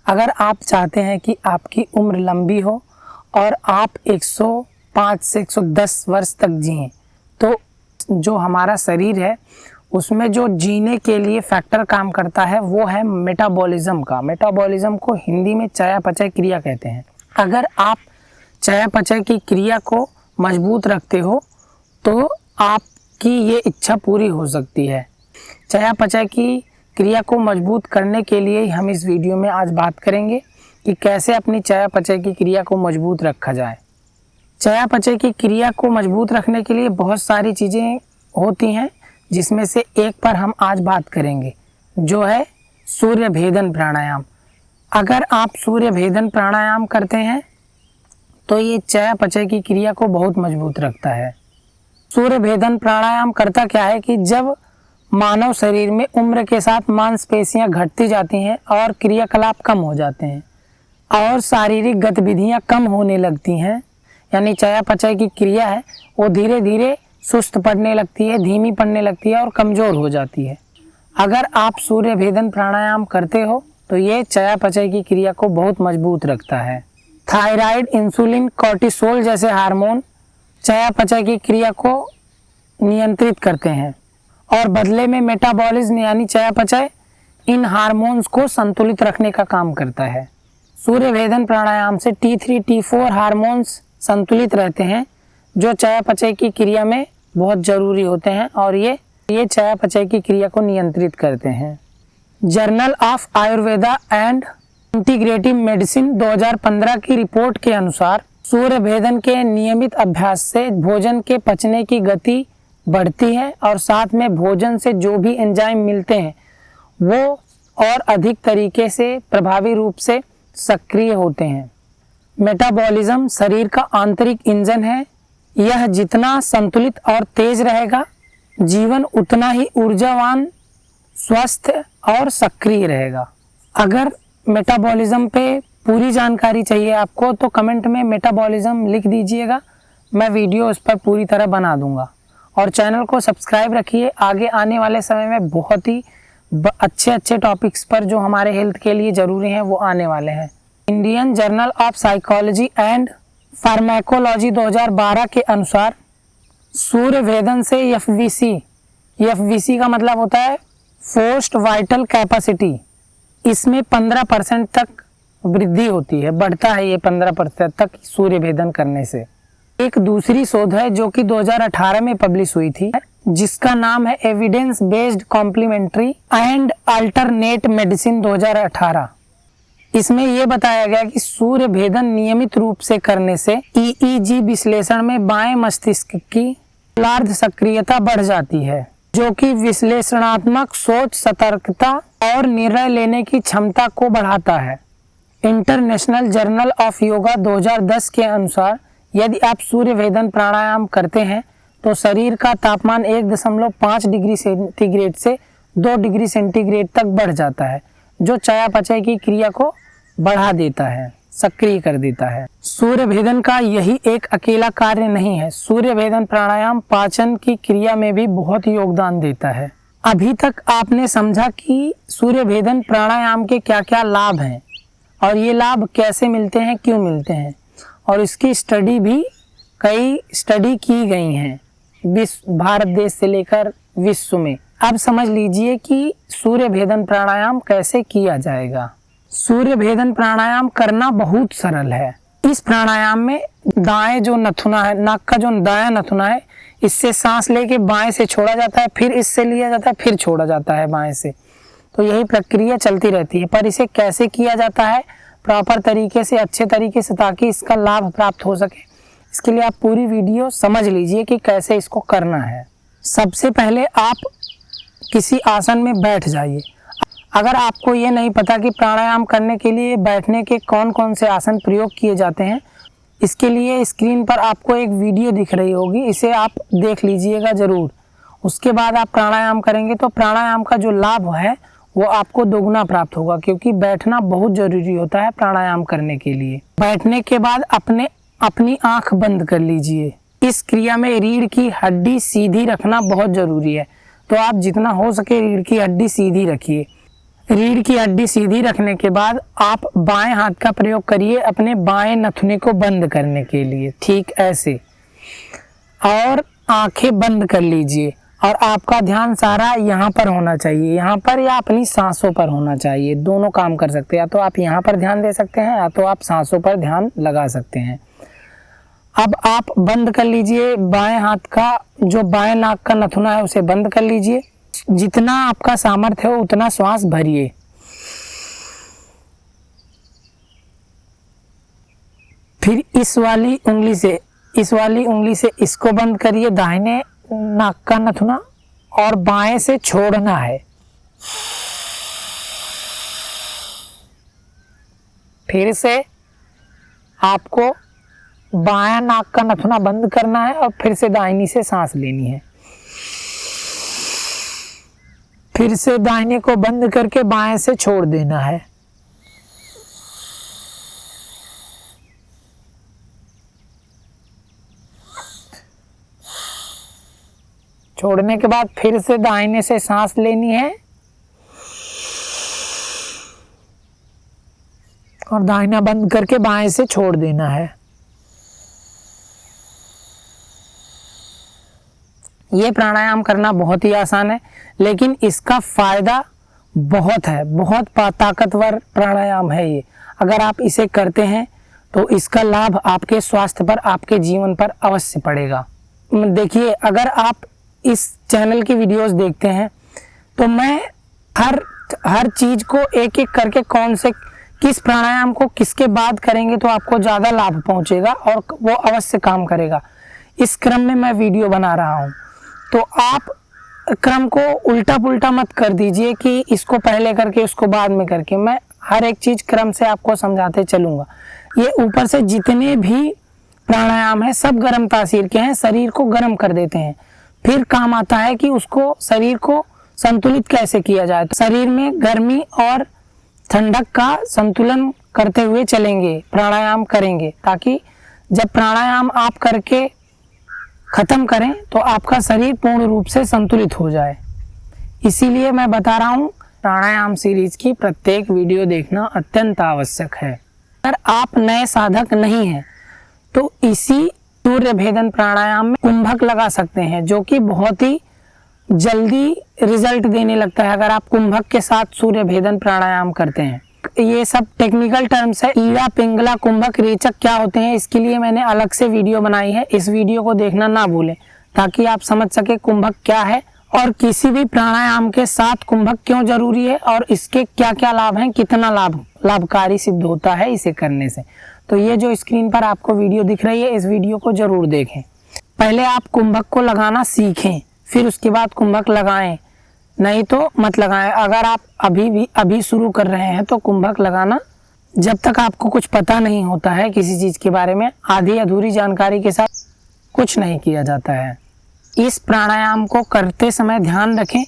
अगर आप चाहते हैं कि आपकी उम्र लंबी हो और आप 105 से 110 वर्ष तक जिएं, तो जो हमारा शरीर है उसमें जो जीने के लिए फैक्टर काम करता है वो है मेटाबॉलिज्म का। मेटाबॉलिज्म को हिंदी में चयापचय क्रिया कहते हैं। अगर आप चयापचय की क्रिया को मजबूत रखते हो तो आपकी ये इच्छा पूरी हो सकती है। चयापचय की क्रिया को मजबूत करने के लिए हम इस वीडियो में आज बात करेंगे कि कैसे अपनी चयापचय की क्रिया को मजबूत रखा जाए। चयापचय की क्रिया को मजबूत रखने के लिए बहुत सारी चीज़ें होती हैं, जिसमें से एक पर हम आज बात करेंगे, जो है सूर्य भेदन प्राणायाम। अगर आप सूर्य भेदन प्राणायाम करते हैं तो ये चयापचय की क्रिया को बहुत मजबूत रखता है। सूर्य भेदन प्राणायाम करता क्या है कि जब मानव शरीर में उम्र के साथ मांसपेशियां घटती जाती हैं और क्रियाकलाप कम हो जाते हैं और शारीरिक गतिविधियां कम होने लगती हैं, यानी चयापचय की क्रिया है वो धीरे धीरे सुस्त पड़ने लगती है, धीमी पड़ने लगती है और कमज़ोर हो जाती है। अगर आप सूर्य भेदन प्राणायाम करते हो तो ये चयापचय की क्रिया को बहुत मजबूत रखता है। थायराइड, इंसुलिन, कॉर्टिसोल जैसे हार्मोन चयापचय की क्रिया को नियंत्रित करते हैं और बदले में मेटाबॉलिज्म यानी चयापचय इन हार्मोन्स को संतुलित रखने का काम करता है। सूर्य भेदन प्राणायाम से T3, T4 हार्मोन्स संतुलित रहते हैं जो चयापचय की क्रिया में बहुत ज़रूरी होते हैं और ये चयापचय की क्रिया को नियंत्रित करते हैं। Journal of Ayurveda and integrative medicine 2015 की रिपोर्ट के अनुसार सूर्य भेदन के नियमित अभ्यास से भोजन के पचने की गति बढ़ती है और साथ में भोजन से जो भी एंजाइम मिलते हैं वो और अधिक तरीके से प्रभावी रूप से सक्रिय होते हैं। मेटाबॉलिज्म शरीर का आंतरिक इंजन है। यह जितना संतुलित और तेज रहेगा, जीवन उतना ही ऊर्जावान, स्वस्थ और सक्रिय रहेगा। अगर मेटाबॉलिज्म पे पूरी जानकारी चाहिए आपको तो कमेंट में मेटाबॉलिज्म लिख दीजिएगा, मैं वीडियो उस पर पूरी तरह बना दूंगा। और चैनल को सब्सक्राइब रखिए, आगे आने वाले समय में बहुत ही अच्छे टॉपिक्स पर जो हमारे हेल्थ के लिए ज़रूरी हैं वो आने वाले हैं। Indian journal of psychology and pharmacology 2012 के अनुसार सूर्य भेदन से एफवीसी का मतलब होता है फोर्स्ड वाइटल कैपेसिटी, इसमें 15% तक वृद्धि होती है, बढ़ता है ये 15% तक सूर्य भेदन करने से। एक दूसरी शोध है जो कि 2018 में पब्लिश हुई थी, जिसका नाम है evidence based complementary and alternate medicine 2018। इसमें यह बताया गया कि सूर्य भेदन नियमित रूप से करने से ईईजी विश्लेषण में बाएं मस्तिष्क की गोलार्ध सक्रियता बढ़ जाती है, जो कि विश्लेषणात्मक सोच, सतर्कता और निर्णय लेने की क्षमता को बढ़ाता है। इंटरनेशनल जर्नल ऑफ योगा 2010 के अनुसार यदि आप सूर्य भेदन प्राणायाम करते हैं तो शरीर का तापमान 1.5 डिग्री सेंटीग्रेड से 2 डिग्री सेंटीग्रेड तक बढ़ जाता है, जो चयापचय की क्रिया को बढ़ा देता है, सक्रिय कर देता है। सूर्य भेदन का यही एक अकेला कार्य नहीं है, सूर्य भेदन प्राणायाम पाचन की क्रिया में भी बहुत योगदान देता है। अभी तक आपने समझा कि सूर्य भेदन प्राणायाम के क्या क्या लाभ हैं और ये लाभ कैसे मिलते हैं, क्यों मिलते हैं, और इसकी कई स्टडी की गई हैं भारत देश से लेकर विश्व में। अब समझ लीजिए कि सूर्य भेदन प्राणायाम कैसे किया जाएगा। सूर्य भेदन प्राणायाम करना बहुत सरल है। इस प्राणायाम में दाएं जो नथुना है, नाक का जो दायां नथुना है, इससे सांस लेके बाएं से छोड़ा जाता है, फिर इससे लिया जाता है, फिर छोड़ा जाता है बाएं से। तो यही प्रक्रिया चलती रहती है। पर इसे कैसे किया जाता है प्रॉपर तरीके से, अच्छे तरीके से, ताकि इसका लाभ प्राप्त हो सके, इसके लिए आप पूरी वीडियो समझ लीजिए कि कैसे इसको करना है। सबसे पहले आप किसी आसन में बैठ जाइए। अगर आपको ये नहीं पता कि प्राणायाम करने के लिए बैठने के कौन कौन से आसन प्रयोग किए जाते हैं, इसके लिए स्क्रीन पर आपको एक वीडियो दिख रही होगी, इसे आप देख लीजिएगा ज़रूर। उसके बाद आप प्राणायाम करेंगे तो प्राणायाम का जो लाभ है वो आपको दोगुना प्राप्त होगा, क्योंकि बैठना बहुत ज़रूरी होता है प्राणायाम करने के लिए। बैठने के बाद अपनी आंख बंद कर लीजिए। इस क्रिया में रीढ़ की हड्डी सीधी रखना बहुत ज़रूरी है, तो आप जितना हो सके रीढ़ की हड्डी सीधी रखिए। रीढ़ की हड्डी सीधी रखने के बाद आप बाएं हाथ का प्रयोग करिए अपने बाएं नथुने को बंद करने के लिए, ठीक ऐसे, और आंखें बंद कर लीजिए और आपका ध्यान सारा यहाँ पर होना चाहिए, यहाँ पर या अपनी सांसों पर होना चाहिए। दोनों काम कर सकते हैं, या तो आप यहाँ पर ध्यान दे सकते हैं या तो आप सांसों पर ध्यान लगा सकते हैं। अब आप बंद कर लीजिए, बाएं हाथ का जो बाएं नाक का नथुना है उसे बंद कर लीजिए। जितना आपका सामर्थ्य हो उतना श्वास भरिए। फिर इस वाली उंगली से इसको बंद करिए, दाहिने नाक का नथुना, और बाएं से छोड़ना है। फिर से आपको बायां नाक का नथुना बंद करना है और फिर से दाहिनी से सांस लेनी है। फिर से दाहिने को बंद करके बाएं से छोड़ देना है। छोड़ने के बाद फिर से दाहिने से सांस लेनी है और दाहिना बंद करके बाएं से छोड़ देना है। ये प्राणायाम करना बहुत ही आसान है, लेकिन इसका फायदा बहुत है, बहुत ताकतवर प्राणायाम है ये। अगर आप इसे करते हैं तो इसका लाभ आपके स्वास्थ्य पर, आपके जीवन पर अवश्य पड़ेगा। देखिए, अगर आप इस चैनल की वीडियोस देखते हैं तो मैं हर चीज को एक एक करके किस प्राणायाम को किसके बाद करेंगे तो आपको ज़्यादा लाभ पहुंचेगा और वो अवश्य काम करेगा, इस क्रम में मैं वीडियो बना रहा हूं। तो आप क्रम को उल्टा पुल्टा मत कर दीजिए कि इसको पहले करके उसको बाद में करके। मैं हर एक चीज क्रम से आपको समझाते चलूंगा। ये ऊपर से जितने भी प्राणायाम है सब गर्म तासीर के हैं, शरीर को गर्म कर देते हैं। फिर काम आता है कि उसको शरीर को संतुलित कैसे किया जाए। तो शरीर में गर्मी और ठंडक का संतुलन करते हुए चलेंगे, प्राणायाम करेंगे, ताकि जब प्राणायाम आप करके खत्म करें तो आपका शरीर पूर्ण रूप से संतुलित हो जाए। इसीलिए मैं बता रहा हूँ, प्राणायाम सीरीज की प्रत्येक वीडियो देखना अत्यंत आवश्यक है। अगर आप नए साधक नहीं हैं तो इसी सूर्य भेदन प्राणायाम में कुंभक लगा सकते हैं, जो कि बहुत ही जल्दी रिजल्ट देने लगता है अगर आप कुंभक के साथ सूर्य भेदन प्राणायाम करते हैं। ये सब टेक्निकल टर्म्स है। ईड़ा, पिंगला, कुंभक, रेचक क्या होते हैं, इसके लिए मैंने अलग से वीडियो बनाई है। इस वीडियो को देखना ना भूलें ताकि आप समझ सके कुंभक क्या है और किसी भी प्राणायाम के साथ कुंभक क्यों जरूरी है और इसके क्या क्या लाभ हैं, कितना लाभकारी सिद्ध होता है इसे करने से। तो ये जो स्क्रीन पर आपको वीडियो दिख रही है, इस वीडियो को जरूर देखें। पहले आप कुंभक को लगाना सीखें, फिर उसके बाद कुंभक लगाएं, नहीं तो मत लगाएं। अगर आप अभी शुरू कर रहे हैं तो कुंभक लगाना, जब तक आपको कुछ पता नहीं होता है किसी चीज़ के बारे में, आधी अधूरी जानकारी के साथ कुछ नहीं किया जाता है। इस प्राणायाम को करते समय ध्यान रखें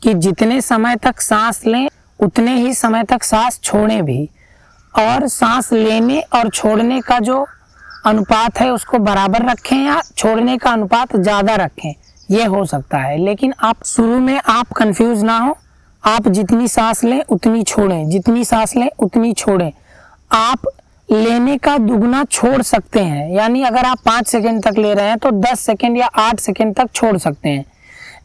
कि जितने समय तक सांस लें उतने ही समय तक सांस छोड़ें भी, और सांस लेने और छोड़ने का जो अनुपात है उसको बराबर रखें या छोड़ने का अनुपात ज़्यादा रखें, ये हो सकता है। लेकिन आप शुरू में आप कंफ्यूज ना हो, आप जितनी सांस लें उतनी छोड़ें, जितनी सांस लें उतनी छोड़ें। आप लेने का दुगना छोड़ सकते हैं, यानी अगर आप 5 सेकंड तक ले रहे हैं तो 10 सेकंड या 8 सेकंड तक छोड़ सकते हैं।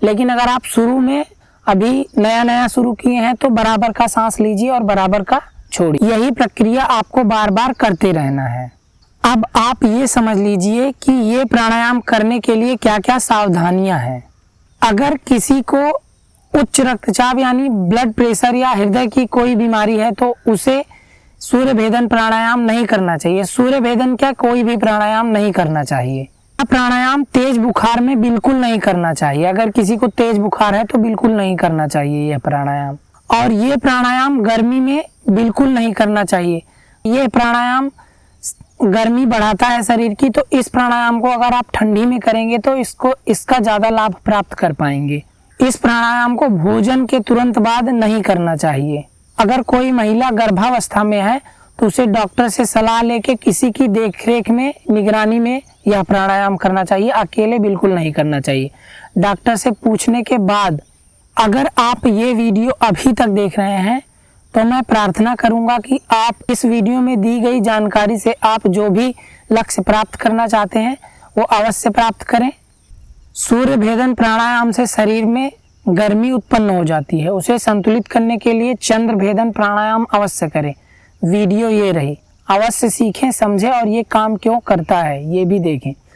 लेकिन अगर आप शुरू में अभी नया शुरू किए हैं तो बराबर का सांस लीजिए और बराबर का छोड़िए। यही प्रक्रिया आपको बार बार करते रहना है। अब आप ये समझ लीजिए कि ये प्राणायाम करने के लिए क्या क्या सावधानियां हैं। अगर किसी को उच्च रक्तचाप यानी ब्लड प्रेशर या हृदय की कोई बीमारी है तो उसे सूर्य भेदन प्राणायाम नहीं करना चाहिए। सूर्य भेदन क्या, कोई भी प्राणायाम नहीं करना चाहिए। प्राणायाम तेज बुखार में बिल्कुल नहीं करना चाहिए। अगर किसी को तेज बुखार है तो बिल्कुल नहीं करना चाहिए यह प्राणायाम। और ये प्राणायाम गर्मी में बिल्कुल नहीं करना चाहिए। ये प्राणायाम गर्मी बढ़ाता है शरीर की, तो इस प्राणायाम को अगर आप ठंडी में करेंगे तो इसका ज़्यादा लाभ प्राप्त कर पाएंगे। इस प्राणायाम को भोजन के तुरंत बाद नहीं करना चाहिए। अगर कोई महिला गर्भावस्था में है तो उसे डॉक्टर से सलाह लेके किसी की देखरेख में, निगरानी में यह प्राणायाम करना चाहिए। अकेले बिल्कुल नहीं करना चाहिए, डॉक्टर से पूछने के बाद। अगर आप ये वीडियो अभी तक देख रहे हैं तो मैं प्रार्थना करूंगा कि आप इस वीडियो में दी गई जानकारी से आप जो भी लक्ष्य प्राप्त करना चाहते हैं वो अवश्य प्राप्त करें। सूर्य भेदन प्राणायाम से शरीर में गर्मी उत्पन्न हो जाती है, उसे संतुलित करने के लिए चंद्र भेदन प्राणायाम अवश्य करें। वीडियो ये रही, अवश्य सीखें, समझें और ये काम क्यों करता है ये भी देखें।